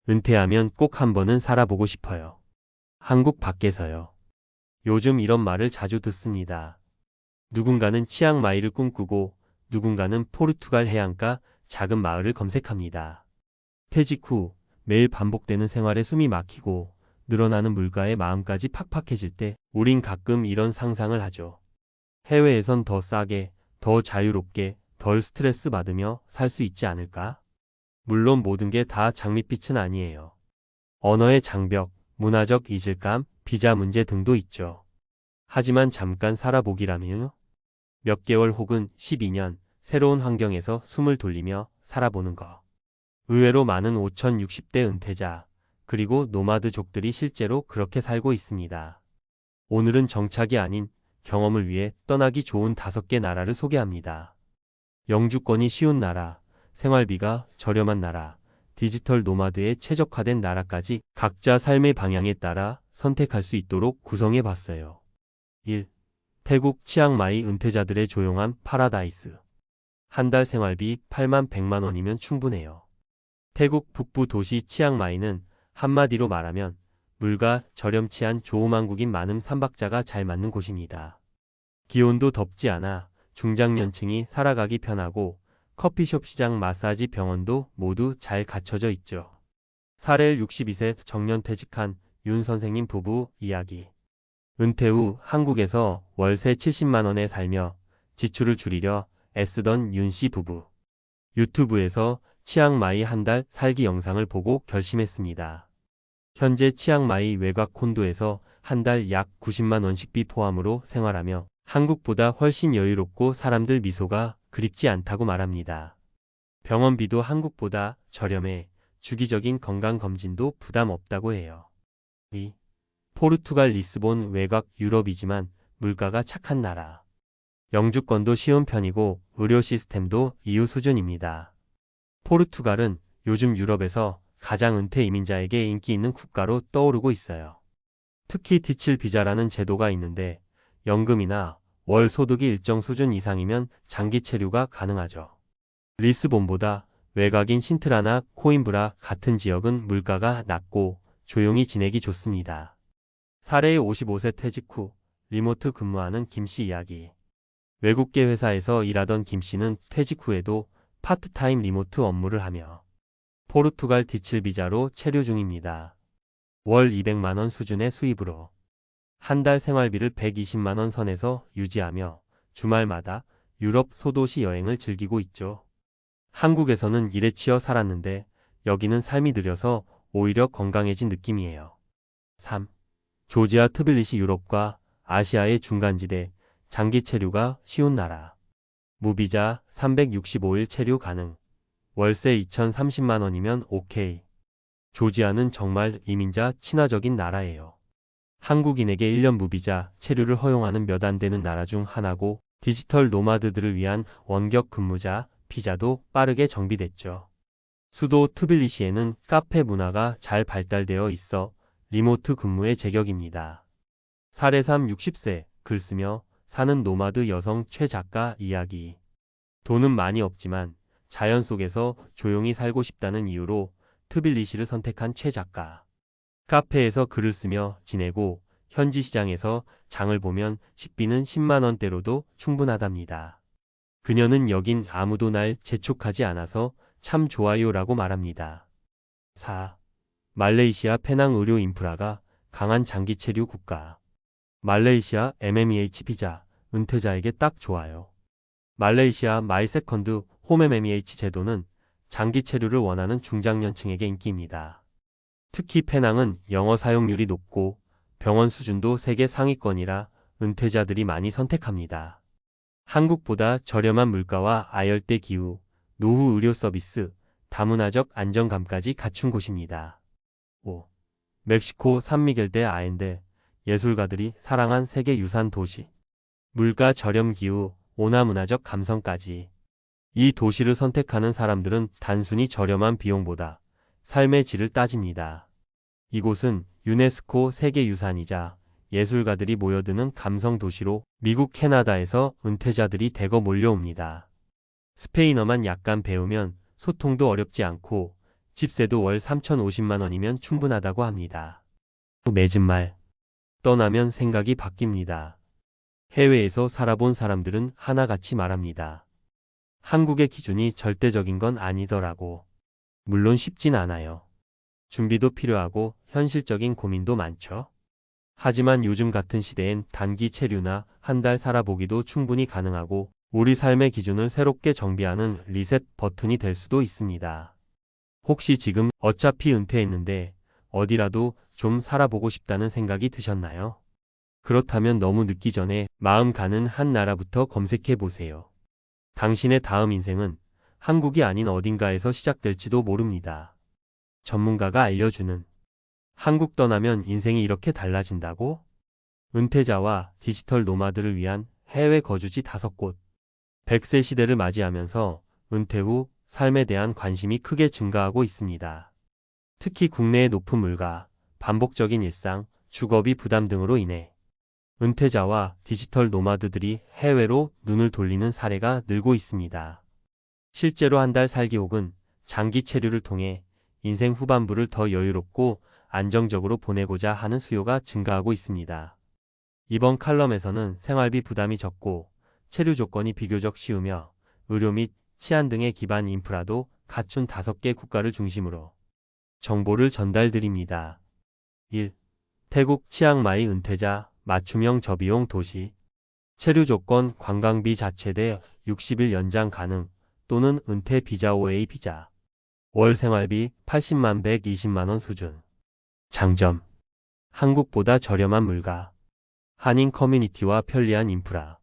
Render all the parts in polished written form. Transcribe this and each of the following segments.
은퇴하면 꼭 한 번은 살아보고 싶어요. 한국 밖에서요. 요즘 이런 말을 자주 듣습니다. 누군가는 치앙마이를 꿈꾸고 누군가는 포르투갈 해안가 작은 마을을 검색합니다. 퇴직 후 매일 반복되는 생활에 숨이 막히고 늘어나는 물가에 마음까지 팍팍해질 때 우린 가끔 이런 상상을 하죠. 해외에선 더 싸게, 더 자유롭게, 덜 스트레스 받으며 살 수 있지 않을까? 물론 모든 게 다 장밋빛은 아니에요. 언어의 장벽, 문화적 이질감, 비자 문제 등도 있죠. 하지만 잠깐 살아보기라면요? 몇 개월 혹은 12년 새로운 환경에서 숨을 돌리며 살아보는 거. 의외로 많은 5060대 은퇴자, 그리고 노마드족들이 실제로 그렇게 살고 있습니다. 오늘은 정착이 아닌 경험을 위해 떠나기 좋은 5개 나라를 소개합니다. 영주권이 쉬운 나라, 생활비가 저렴한 나라, 디지털 노마드에 최적화된 나라까지 각자 삶의 방향에 따라 선택할 수 있도록 구성해 봤어요. 1. 태국 치앙마이 은퇴자들의 조용한 파라다이스. 한 달 생활비 8만 100만 원이면 충분해요. 태국 북부 도시 치앙마이는 한마디로 말하면 물가 저렴치한 조우망국인 많은 삼박자가 잘 맞는 곳입니다. 기온도 덥지 않아 중장년층이 살아가기 편하고 커피숍, 시장, 마사지, 병원도 모두 잘 갖춰져 있죠. 사례 62세 정년퇴직한 윤 선생님 부부 이야기. 은퇴 후 한국에서 월세 70만 원에 살며 지출을 줄이려 애쓰던 윤 씨 부부. 유튜브에서 치앙마이 한 달 살기 영상을 보고 결심했습니다. 현재 치앙마이 외곽 콘도에서 한 달 약 90만 원 식비 포함으로 생활하며 한국보다 훨씬 여유롭고 사람들 미소가 그립지 않다고 말합니다. 병원비도 한국보다 저렴해 주기적인 건강검진도 부담 없다고 해요. 2. 포르투갈 리스본 외곽 유럽이지만 물가가 착한 나라. 영주권도 쉬운 편이고 의료 시스템도 EU 수준입니다. 포르투갈은 요즘 유럽에서 가장 은퇴 이민자에게 인기 있는 국가로 떠오르고 있어요. 특히 디칠 비자라는 제도가 있는데 연금이나 월 소득이 일정 수준 이상이면 장기 체류가 가능하죠. 리스본보다 외곽인 신트라나 코임브라 같은 지역은 물가가 낮고 조용히 지내기 좋습니다. 사례의 55세 퇴직 후 리모트 근무하는 김씨 이야기. 외국계 회사에서 일하던 김씨는 퇴직 후에도 파트타임 리모트 업무를 하며 포르투갈 디칠 비자로 체류 중입니다. 월 200만 원 수준의 수입으로 한 달 생활비를 120만 원 선에서 유지하며 주말마다 유럽 소도시 여행을 즐기고 있죠. 한국에서는 일에 치여 살았는데 여기는 삶이 느려서 오히려 건강해진 느낌이에요. 3. 조지아 트빌리시. 유럽과 아시아의 중간지대, 장기 체류가 쉬운 나라. 무비자 365일 체류 가능. 월세 2,030만 원이면 오케이. 조지아는 정말 이민자 친화적인 나라예요. 한국인에게 1년 무비자 체류를 허용하는 몇 안 되는 나라 중 하나고 디지털 노마드들을 위한 원격 근무자 비자도 빠르게 정비됐죠. 수도 트빌리시에는 카페 문화가 잘 발달되어 있어 리모트 근무의 제격입니다. 사례 3. 60세 글 쓰며 사는 노마드 여성 최 작가 이야기. 돈은 많이 없지만 자연 속에서 조용히 살고 싶다는 이유로 트빌리시를 선택한 최 작가. 카페에서 글을 쓰며 지내고 현지 시장에서 장을 보면 식비는 10만 원대로도 충분하답니다. 그녀는 여긴 아무도 날 재촉하지 않아서 참 좋아요라고 말합니다. 4. 말레이시아 페낭. 의료 인프라가 강한 장기 체류 국가. 말레이시아 MMEH 비자 은퇴자에게 딱 좋아요. 말레이시아 마이 세컨드 홈 MMEH 제도는 장기 체류를 원하는 중장년층에게 인기입니다. 특히 페낭은 영어 사용률이 높고 병원 수준도 세계 상위권이라 은퇴자들이 많이 선택합니다. 한국보다 저렴한 물가와 아열대 기후, 노후 의료 서비스, 다문화적 안정감까지 갖춘 곳입니다. 5. 멕시코 산미겔 대 아엔데. 예술가들이 사랑한 세계유산 도시. 물가 저렴 기후, 온화 문화적 감성까지. 이 도시를 선택하는 사람들은 단순히 저렴한 비용보다 삶의 질을 따집니다. 이곳은 유네스코 세계유산이자 예술가들이 모여드는 감성 도시로 미국, 캐나다에서 은퇴자들이 대거 몰려옵니다. 스페인어만 약간 배우면 소통도 어렵지 않고 집세도 월 3,050만 원이면 충분하다고 합니다. 맺은 말 떠나면 생각이 바뀝니다. 해외에서 살아본 사람들은 하나같이 말합니다. 한국의 기준이 절대적인 건 아니더라고. 물론 쉽진 않아요. 준비도 필요하고 현실적인 고민도 많죠. 하지만 요즘 같은 시대엔 단기 체류나 한 달 살아보기도 충분히 가능하고 우리 삶의 기준을 새롭게 정비하는 리셋 버튼이 될 수도 있습니다. 혹시 지금 어차피 은퇴했는데 어디라도 좀 살아보고 싶다는 생각이 드셨나요? 그렇다면 너무 늦기 전에 마음 가는 한 나라부터 검색해 보세요. 당신의 다음 인생은 한국이 아닌 어딘가에서 시작될지도 모릅니다. 전문가가 알려주는 한국 떠나면 인생이 이렇게 달라진다고? 은퇴자와 디지털 노마드를 위한 해외 거주지 5곳. 100세 시대를 맞이하면서 은퇴 후 삶에 대한 관심이 크게 증가하고 있습니다. 특히 국내의 높은 물가, 반복적인 일상, 주거비 부담 등으로 인해 은퇴자와 디지털 노마드들이 해외로 눈을 돌리는 사례가 늘고 있습니다. 실제로 한 달 살기 혹은 장기 체류를 통해 인생 후반부를 더 여유롭고 안정적으로 보내고자 하는 수요가 증가하고 있습니다. 이번 칼럼에서는 생활비 부담이 적고 체류 조건이 비교적 쉬우며 의료 및 치안 등의 기반 인프라도 갖춘 5개 국가를 중심으로 정보를 전달드립니다. 1. 태국 치앙마이 은퇴자 맞춤형 저비용 도시. 체류 조건 관광비 자체대 60일 연장 가능 또는 은퇴 비자 OA 비자. 월 생활비 80만 120만 원 수준. 장점. 한국보다 저렴한 물가. 한인 커뮤니티와 편리한 인프라.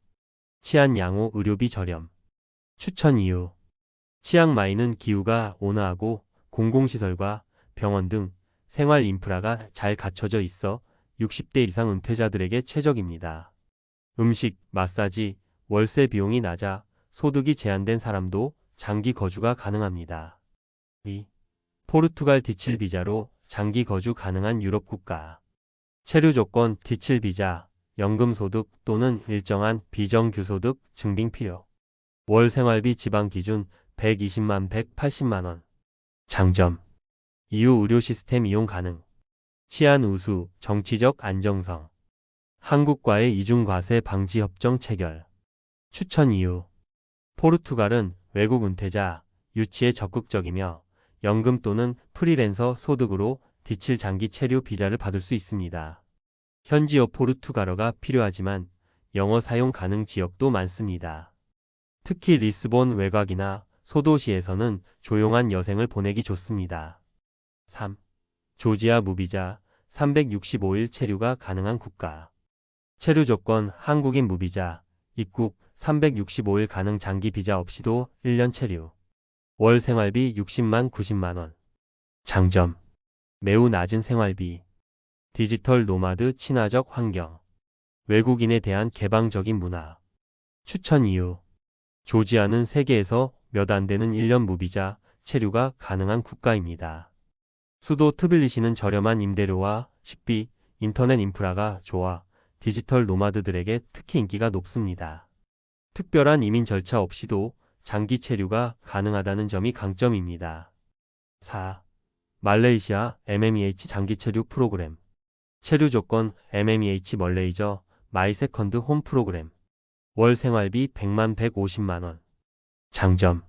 치안 양호 의료비 저렴. 추천 이유. 치앙마이는 기후가 온화하고 공공시설과 병원 등 생활 인프라가 잘 갖춰져 있어 60대 이상 은퇴자들에게 최적입니다. 음식, 마사지, 월세 비용이 낮아 소득이 제한된 사람도 장기 거주가 가능합니다. 2. 포르투갈 D7 비자로 장기 거주 가능한 유럽 국가. 체류 조건 D7 비자, 연금 소득 또는 일정한 비정규소득 증빙 필요. 월 생활비 지방 기준 120만 180만 원. 장점. EU 의료 시스템 이용 가능. 치안 우수, 정치적 안정성. 한국과의 이중과세 방지 협정 체결. 추천 이유. 포르투갈은 외국 은퇴자, 유치에 적극적이며 연금 또는 프리랜서 소득으로 D7 장기 체류 비자를 받을 수 있습니다. 현지어 포르투갈어가 필요하지만 영어 사용 가능 지역도 많습니다. 특히 리스본 외곽이나 소도시에서는 조용한 여생을 보내기 좋습니다. 3. 조지아 무비자 365일 체류가 가능한 국가. 체류 조건 한국인 무비자, 입국 365일 가능 장기 비자 없이도 1년 체류. 월 생활비 60만 90만 원. 장점. 매우 낮은 생활비. 디지털 노마드 친화적 환경. 외국인에 대한 개방적인 문화. 추천 이유. 조지아는 세계에서 몇 안 되는 1년 무비자 체류가 가능한 국가입니다. 수도 트빌리시는 저렴한 임대료와 식비, 인터넷 인프라가 좋아 디지털 노마드들에게 특히 인기가 높습니다. 특별한 이민 절차 없이도 장기 체류가 가능하다는 점이 강점입니다. 4. 말레이시아 MMEH 장기 체류 프로그램. 체류 조건 MMEH 멀레이저 마이 세컨드 홈 프로그램. 월 생활비 100만 150만 원. 장점.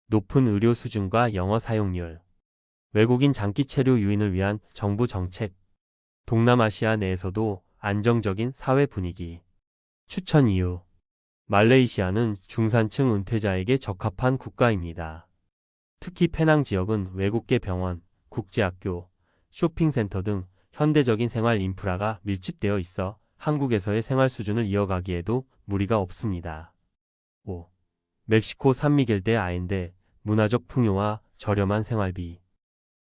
높은 의료 수준과 영어 사용률. 외국인 장기 체류 유인을 위한 정부 정책. 동남아시아 내에서도 안정적인 사회 분위기. 추천 이유. 말레이시아는 중산층 은퇴자에게 적합한 국가입니다. 특히 페낭 지역은 외국계 병원, 국제학교, 쇼핑센터 등 현대적인 생활 인프라가 밀집되어 있어 한국에서의 생활 수준을 이어가기에도 무리가 없습니다. 5. 멕시코 산미겔 대 아엔데 문화적 풍요와 저렴한 생활비.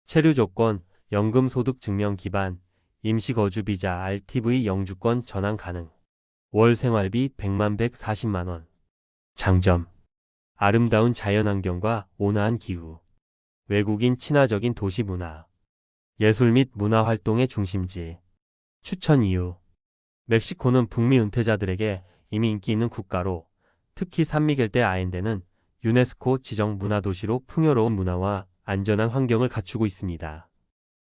체류 조건 연금 소득 증명 기반 임시거주 비자 RTV 영주권 전환 가능. 월 생활비 100만 140만 원. 장점. 아름다운 자연환경과 온화한 기후. 외국인 친화적인 도시 문화. 예술 및 문화활동의 중심지. 추천 이유. 멕시코는 북미 은퇴자들에게 이미 인기 있는 국가로 특히 산미겔 대 아엔데는 유네스코 지정 문화도시로 풍요로운 문화와 안전한 환경을 갖추고 있습니다.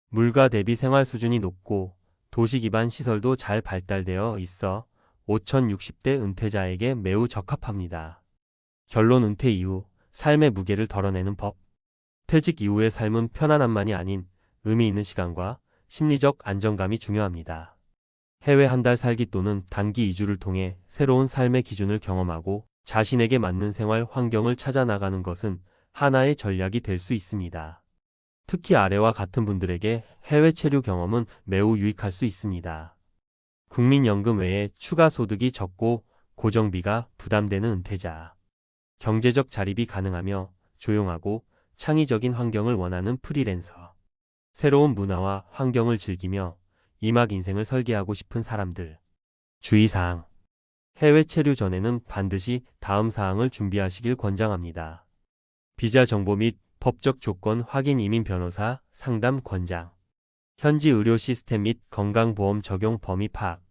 물가 대비 생활 수준이 높고 도시 기반 시설도 잘 발달되어 있어 5060대 은퇴자에게 매우 적합합니다. 결론 은퇴 이후 삶의 무게를 덜어내는 법. 퇴직 이후의 삶은 편안함만이 아닌 의미 있는 시간과 심리적 안정감이 중요합니다. 해외 한 달 살기 또는 단기 이주를 통해 새로운 삶의 기준을 경험하고 자신에게 맞는 생활 환경을 찾아 나가는 것은 하나의 전략이 될 수 있습니다. 특히 아래와 같은 분들에게 해외 체류 경험은 매우 유익할 수 있습니다. 국민연금 외에 추가 소득이 적고 고정비가 부담되는 은퇴자. 경제적 자립이 가능하며 조용하고 창의적인 환경을 원하는 프리랜서. 새로운 문화와 환경을 즐기며 이막 인생을 설계하고 싶은 사람들. 주의사항. 해외 체류 전에는 반드시 다음 사항을 준비하시길 권장합니다. 비자 정보 및 법적 조건 확인 이민 변호사 상담 권장. 현지 의료 시스템 및 건강보험 적용 범위 파악.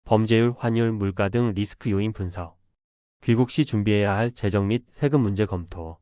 범죄율, 환율, 물가 등 리스크 요인 분석. 귀국 시 준비해야 할 재정 및 세금 문제 검토.